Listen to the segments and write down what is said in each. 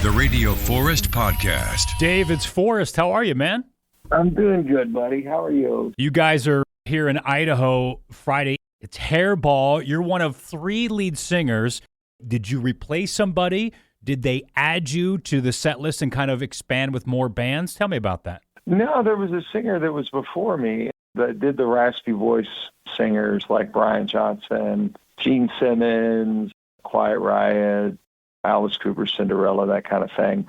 The Radio Forest Podcast. Dave, it's Forrest. How are you, man? I'm doing good, buddy. How are you? You guys are here in Idaho Friday. It's Hairball. You're one of 3 lead singers. Did you replace somebody? Did they add you to the set list and kind of expand with more bands? Tell me about that. No, there was a singer that was before me that did the raspy voice singers like Brian Johnson, Gene Simmons, Quiet Riot, Alice Cooper, Cinderella, that kind of thing.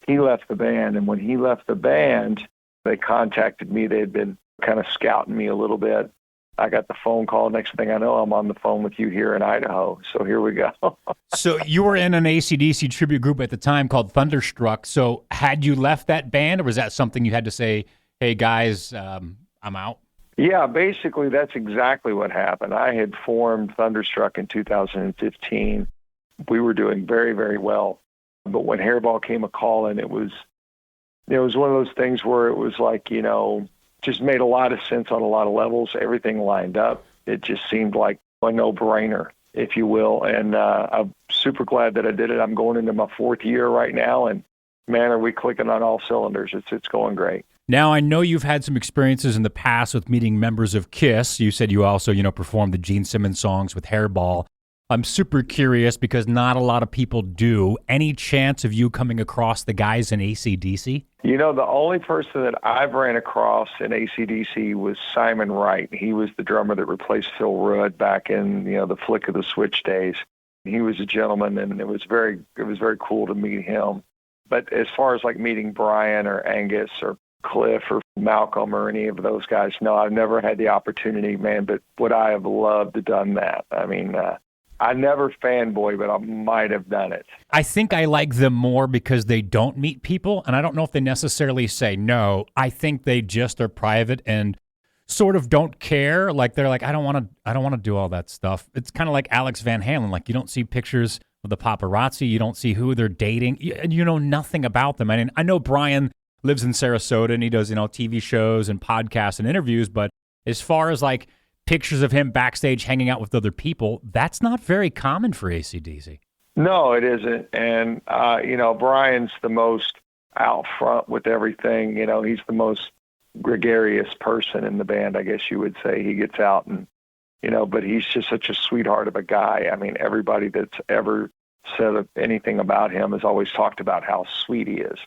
He left the band, and when he left the band, they contacted me. They had been kind of scouting me a little bit. I got the phone call. Next thing I know, I'm on the phone with you here in Idaho. So here we go. So you were in an AC/DC tribute group at the time called Thunderstruck. So had you left that band, or was that something you had to say, hey, guys, I'm out? Yeah, basically that's exactly what happened. I had formed Thunderstruck in 2015. We were doing very, very well. But when Hairball came a-calling, it was one of those things where it was like, just made a lot of sense on a lot of levels. Everything lined up. It just seemed like a no-brainer, if you will. And I'm super glad that I did it. I'm going into my 4th year right now, and man, are we clicking on all cylinders. It's going great. Now, I know you've had some experiences in the past with meeting members of KISS. You said you also, performed the Gene Simmons songs with Hairball. I'm super curious because not a lot of people do. Any chance of you coming across the guys in AC/DC? The only person that I've ran across in AC/DC was Simon Wright. He was the drummer that replaced Phil Rudd back in, the Flick of the Switch days. He was a gentleman, and it was very cool to meet him. But as far as like meeting Brian or Angus or Cliff or Malcolm or any of those guys, no, I've never had the opportunity, man, but would I have loved to done that? I mean, I never fanboy, but I might have done it. I think I like them more because they don't meet people, and I don't know if they necessarily say no. I think they just are private and sort of don't care. Like they're like, I don't want to do all that stuff. It's kind of like Alex Van Halen. Like you don't see pictures of the paparazzi, you don't see who they're dating, you know nothing about them. I mean, I know Brian lives in Sarasota and he does TV shows and podcasts and interviews, but as far as like pictures of him backstage hanging out with other people, that's not very common for AC/DC. No, it isn't. And, Brian's the most out front with everything. He's the most gregarious person in the band, I guess you would say. He gets out and, but he's just such a sweetheart of a guy. I mean, everybody that's ever said anything about him has always talked about how sweet he is.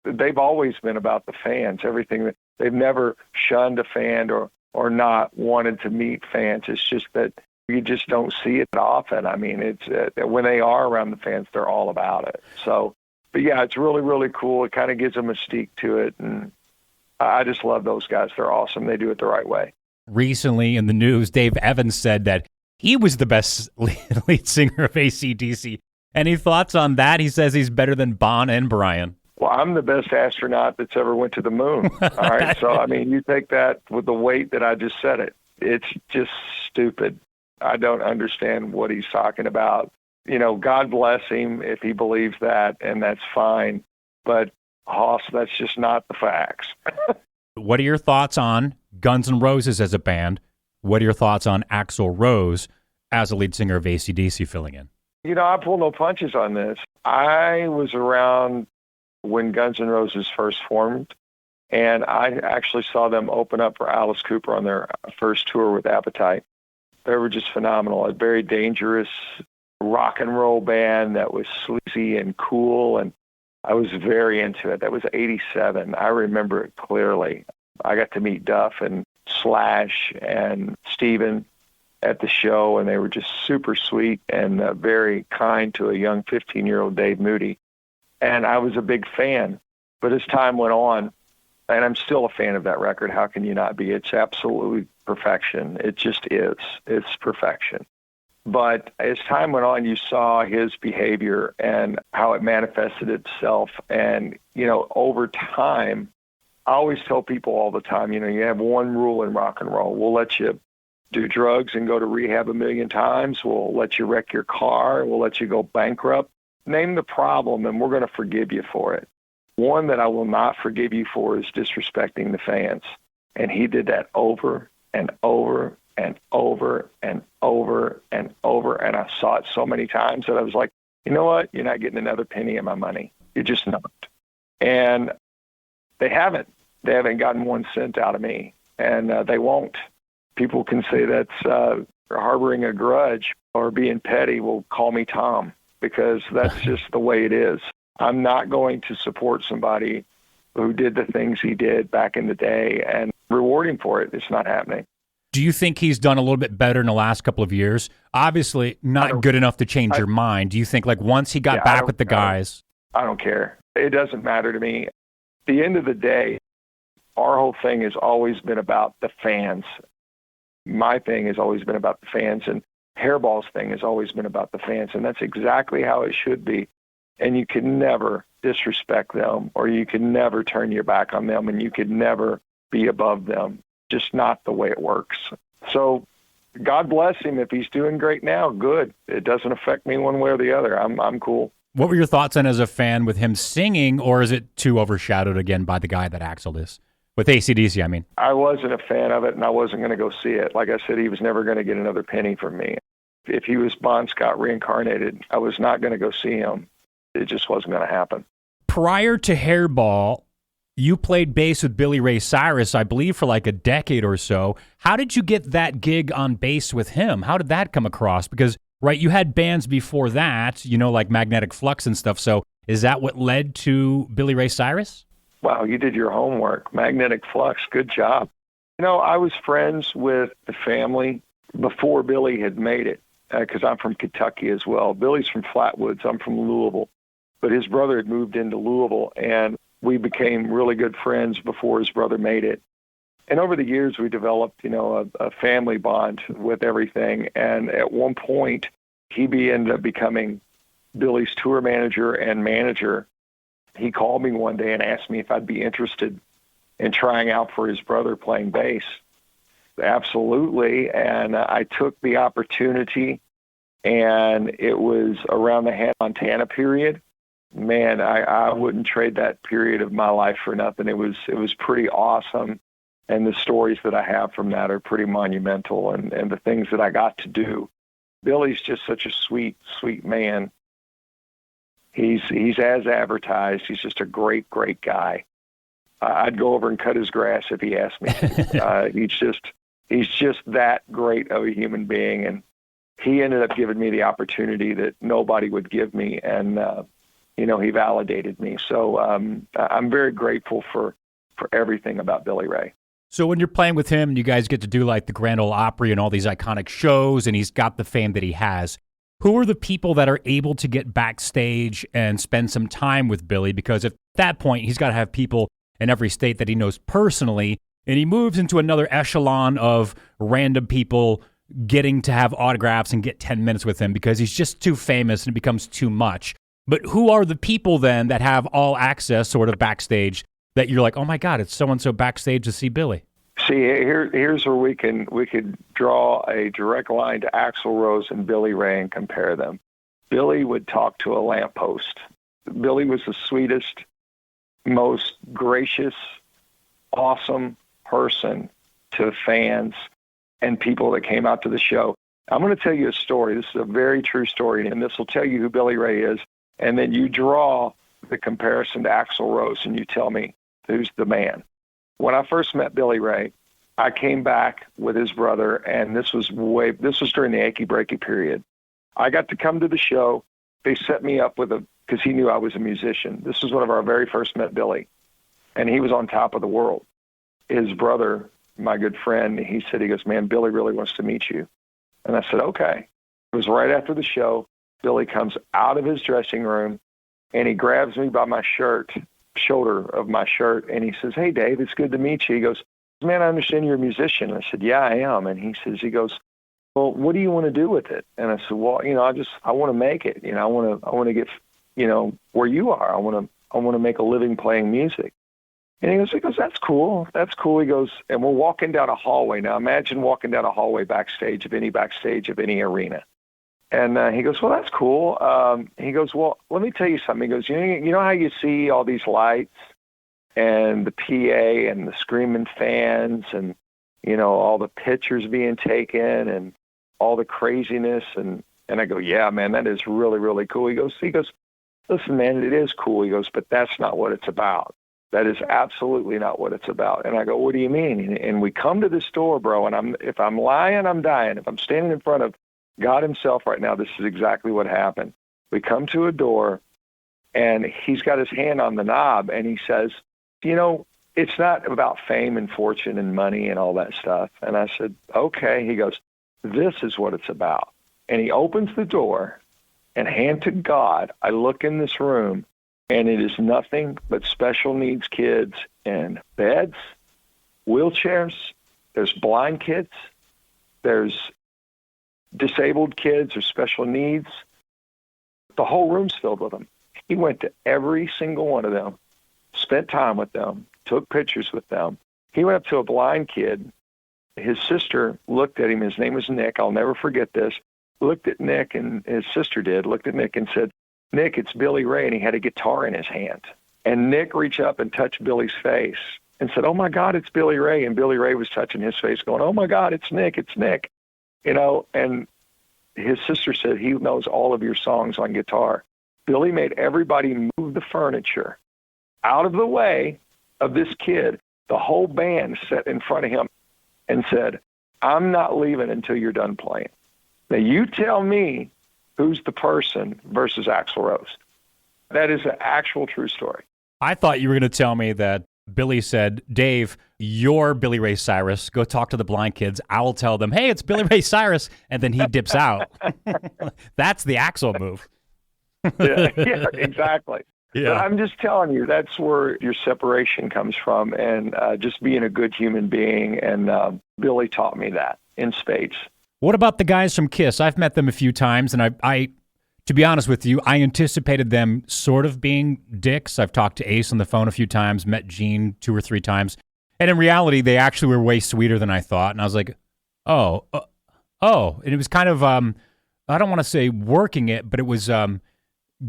They've always been about the fans, everything. They've never shunned a fan or not wanted to meet fans. It's just that you just don't see it often. I mean, it's when they are around the fans, they're all about it. So, but yeah, it's really, really cool. It kind of gives a mystique to it. And I just love those guys. They're awesome. They do it the right way. Recently in the news, Dave Evans said that he was the best lead singer of AC/DC. Any thoughts on that? He says he's better than Bon and Brian. Well, I'm the best astronaut that's ever went to the moon. All right. So, I mean, you take that with the weight that I just said it. It's just stupid. I don't understand what he's talking about. God bless him if he believes that, and that's fine. But, Hoss, that's just not the facts. What are your thoughts on Guns N' Roses as a band? What are your thoughts on Axl Rose as a lead singer of AC/DC filling in? I pull no punches on this. I was around when Guns N' Roses first formed, and I actually saw them open up for Alice Cooper on their first tour with Appetite. They were just phenomenal. A very dangerous rock and roll band that was sleazy and cool, and I was very into it. That was 87. I remember it clearly. I got to meet Duff and Slash and Steven at the show, and they were just super sweet and very kind to a young 15-year-old Dave Moody. And I was a big fan. But as time went on, and I'm still a fan of that record, how can you not be? It's absolutely perfection. It just is. It's perfection. But as time went on, you saw his behavior and how it manifested itself. And, over time, I always tell people all the time, you have one rule in rock and roll. We'll let you do drugs and go to rehab 1,000,000 times. We'll let you wreck your car. We'll let you go bankrupt. Name the problem, and we're going to forgive you for it. One that I will not forgive you for is disrespecting the fans. And he did that over and over and over and over and over. And I saw it so many times that I was like, you know what? You're not getting another penny of my money. You're just not. And they haven't. They haven't gotten 1 cent out of me, and they won't. People can say that's harboring a grudge or being petty. Well, call me Tom, because that's just the way it is. I'm not going to support somebody who did the things he did back in the day and reward him for it. It's not happening. Do you think he's done a little bit better in the last couple of years? Obviously, not good enough to change your mind. Do you think, like, once he got back with the guys? I don't care. It doesn't matter to me. At the end of the day, our whole thing has always been about the fans. My thing has always been about the fans, and Hairball's thing has always been about the fans, and that's exactly how it should be. And you can never disrespect them, or you can never turn your back on them, and you could never be above them. Just not the way it works. So God bless him. If he's doing great now, good. It doesn't affect me one way or the other. I'm cool. What were your thoughts on as a fan with him singing, or is it too overshadowed again by the guy that Axl is? With AC/DC, I mean. I wasn't a fan of it, and I wasn't going to go see it. Like I said, he was never going to get another penny from me. If he was Bon Scott reincarnated, I was not going to go see him. It just wasn't going to happen. Prior to Hairball, you played bass with Billy Ray Cyrus, I believe, for like a decade or so. How did you get that gig on bass with him? How did that come across? Because, right, you had bands before that, you know, like Magnetic Flux and stuff. So is that what led to Billy Ray Cyrus? Wow, you did your homework. Magnetic Flux, good job. You know, I was friends with the family before Billy had made it, because I'm from Kentucky as well. Billy's from Flatwoods. I'm from Louisville. But his brother had moved into Louisville, and we became really good friends before his brother made it. And over the years, we developed, you know, a family bond with everything. And at one point, he ended up becoming Billy's tour manager and manager. He called me one day and asked me if I'd be interested in trying out for his brother playing bass. Absolutely. And I took the opportunity, and it was around the Hannah Montana period. Man, I wouldn't trade that period of my life for nothing. It was pretty awesome. And the stories that I have from that are pretty monumental, and the things that I got to do. Billy's just such a sweet, sweet man. He's as advertised. He's just a great, great guy. I'd go over and cut his grass if he asked me. He's just that great of a human being. And he ended up giving me the opportunity that nobody would give me. And, you know, he validated me. So I'm very grateful for everything about Billy Ray. So when you're playing with him and you guys get to do like the Grand Ole Opry and all these iconic shows, and he's got the fame that he has, who are the people that are able to get backstage and spend some time with Billy? Because at that point, he's got to have people in every state that he knows personally, and he moves into another echelon of random people getting to have autographs and get 10 minutes with him because he's just too famous and it becomes too much. But who are the people then that have all access sort of backstage that you're like, oh my God, it's so-and-so backstage to see Billy? See, here's where we could draw a direct line to Axl Rose and Billy Ray and compare them. Billy would talk to a lamppost. Billy was the sweetest, most gracious, awesome person to fans and people that came out to the show. I'm going to tell you a story. This is a very true story, and this will tell you who Billy Ray is. And then you draw the comparison to Axl Rose, and you tell me who's the man. When I first met Billy Ray, I came back with his brother, and this was during the achy breaky period. I got to come to the show. They set me up because he knew I was a musician. This was one of our very first met Billy, and he was on top of the world. His brother, my good friend, he goes, man, Billy really wants to meet you. And I said, okay. It was right after the show. Billy comes out of his dressing room, and he grabs me by my shoulder of my shirt, and he says, hey, Dave, it's good to meet you. He goes, man, I understand you're a musician. I said, yeah, I am. And he goes, well, what do you want to do with it? And I said, well, I want to make it. I want to get, where you are. I want to make a living playing music. And he goes, that's cool. That's cool. He goes, and we're walking down a hallway. Now imagine walking down a hallway backstage of any arena. And he goes, well, that's cool. He goes, well, let me tell you something. He goes, you know how you see all these lights and the PA and the screaming fans and, all the pictures being taken and all the craziness and And I go, yeah, man, that is really, really cool. He goes, listen, man, it is cool. He goes, but that's not what it's about. That is absolutely not what it's about. And I go, what do you mean? And we come to this door, bro, and if I'm lying, I'm dying. If I'm standing in front of God himself right now, this is exactly what happened. We come to a door, and he's got his hand on the knob, and he says, it's not about fame and fortune and money and all that stuff. And I said, okay. He goes, this is what it's about. And he opens the door, and hand to God, I look in this room, and it is nothing but special needs kids in beds, wheelchairs. There's blind kids. There's disabled kids or special needs. The whole room's filled with them. He went to every single one of them, spent time with them, took pictures with them. He went up to a blind kid. His sister looked at him. His name was Nick. I'll never forget this. Looked at Nick, and his sister looked at Nick and said, Nick, it's Billy Ray, and he had a guitar in his hand. And Nick reached up and touched Billy's face and said, oh, my God, it's Billy Ray. And Billy Ray was touching his face going, oh, my God, it's Nick, it's Nick. And his sister said, he knows all of your songs on guitar. Billy made everybody move the furniture out of the way of this kid. The whole band sat in front of him and said, I'm not leaving until you're done playing. Now, you tell me who's the person versus Axl Rose. That is an actual true story. I thought you were going to tell me that Billy said, Dave, you're Billy Ray Cyrus. Go talk to the blind kids. I'll tell them, hey, it's Billy Ray Cyrus. And then he dips out. That's the Axl move. yeah, exactly. Yeah. But I'm just telling you, that's where your separation comes from, and just being a good human being. And Billy taught me that in spades. What about the guys from Kiss? I've met them a few times, and I to be honest with you, I anticipated them sort of being dicks. I've talked to Ace on the phone a few times, met Gene 2 or 3 times, and in reality, they actually were way sweeter than I thought. And I was like, oh, and it was kind of I don't want to say working it, but it was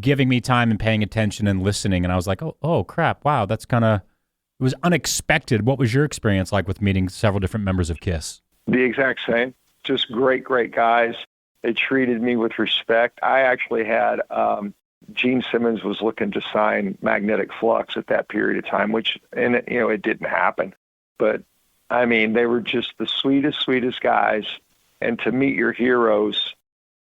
giving me time and paying attention and listening. And I was like, oh crap, wow, that's kind of, it was unexpected. What was your experience like with meeting several different members of Kiss? The exact same. Just great guys. They treated me with respect. I actually had Gene Simmons was looking to sign Magnetic Flux at that period of time, which, and it didn't happen. But I mean, they were just the sweetest guys. And to meet your heroes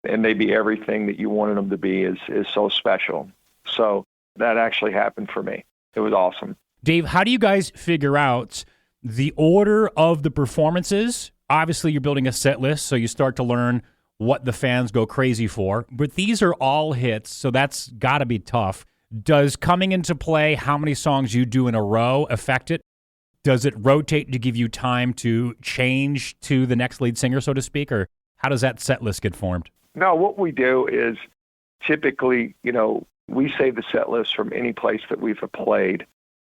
and they be everything that you wanted them to be is so special. So that actually happened for me. It was awesome. Dave, how do you guys figure out the order of the performances? Obviously, you're building a set list, so you start to learn what the fans go crazy for. But these are all hits, so that's got to be tough. Does coming into play how many songs you do in a row affect it? Does it rotate to give you time to change to the next lead singer, so to speak? Or how does that set list get formed? No, what we do is typically, we save the set list from any place that we've played.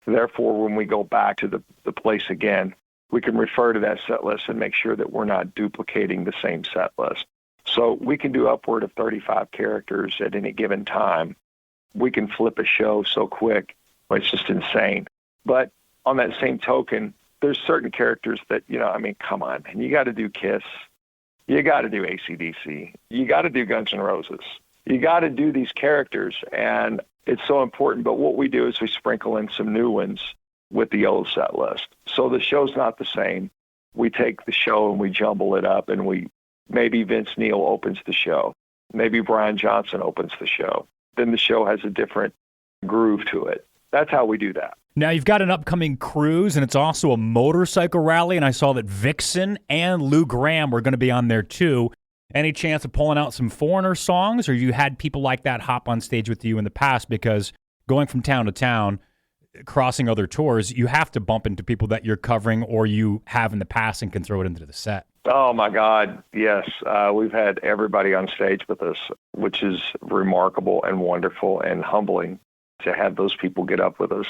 Therefore, when we go back to the place again, we can refer to that set list and make sure that we're not duplicating the same set list. So we can do upward of 35 characters at any given time. We can flip a show so quick, it's just insane. But on that same token, there's certain characters that, come on, man, you got to do Kiss. You got to do AC/DC. You got to do Guns N' Roses. You got to do these characters, and it's so important. But what we do is we sprinkle in some new ones with the old set list. So the show's not the same. We take the show and we jumble it up, and maybe Vince Neil opens the show. Maybe Brian Johnson opens the show. Then the show has a different groove to it. That's how we do that. Now, you've got an upcoming cruise, and it's also a motorcycle rally, and I saw that Vixen and Lou Gramm were going to be on there, too. Any chance of pulling out some Foreigner songs, or you had people like that hop on stage with you in the past? Because going from town to town, crossing other tours, you have to bump into people that you're covering or you have in the past and can throw it into the set. Oh, my God, yes. We've had everybody on stage with us, which is remarkable and wonderful and humbling to have those people get up with us.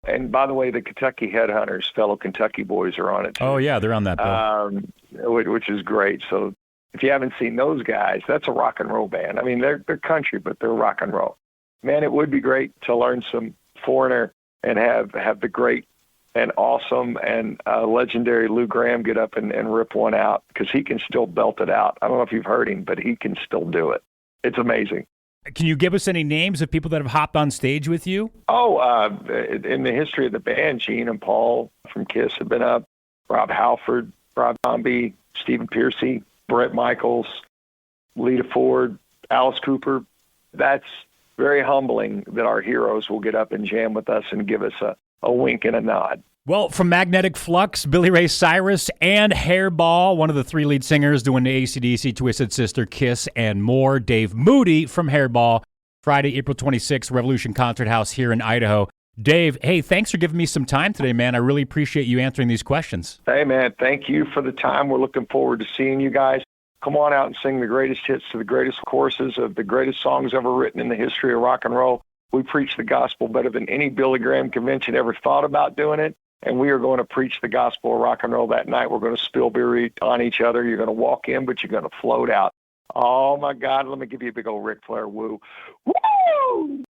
And by the way, the Kentucky Headhunters, fellow Kentucky boys, are on it too. Oh, yeah, they're on that bill. Which is great. So if you haven't seen those guys, that's a rock and roll band. I mean, they're country, but they're rock and roll. Man, it would be great to learn some Foreigner and have the great and Awesome and legendary Lou Gramm get up and rip one out because he can still belt it out. I don't know if you've heard him, but he can still do it. It's amazing. Can you give us any names of people that have hopped on stage with you? Oh, in the history of the band, Gene and Paul from Kiss have been up. Rob Halford, Rob Zombie, Stephen Pearcy, Brett Michaels, Lita Ford, Alice Cooper. That's very humbling that our heroes will get up and jam with us and give us a wink and a nod. Well, from Magnetic Flux, Billy Ray Cyrus, and Hairball, one of the three lead singers doing the AC/DC, Twisted Sister, Kiss, and more, Dave Moody from Hairball, Friday, April 26th, Revolution Concert House here in Idaho. Dave, hey, thanks for giving me some time today, man. I really appreciate you answering these questions. Hey, man, thank you for the time. We're looking forward to seeing you guys. Come on out and sing the greatest hits to the greatest choruses of the greatest songs ever written in the history of rock and roll. We preach the gospel better than any Billy Graham convention ever thought about doing it. And we are going to preach the gospel of rock and roll that night. We're going to spill beer on each other. You're going to walk in, but you're going to float out. Oh, my God. Let me give you a big old Ric Flair woo. Woo!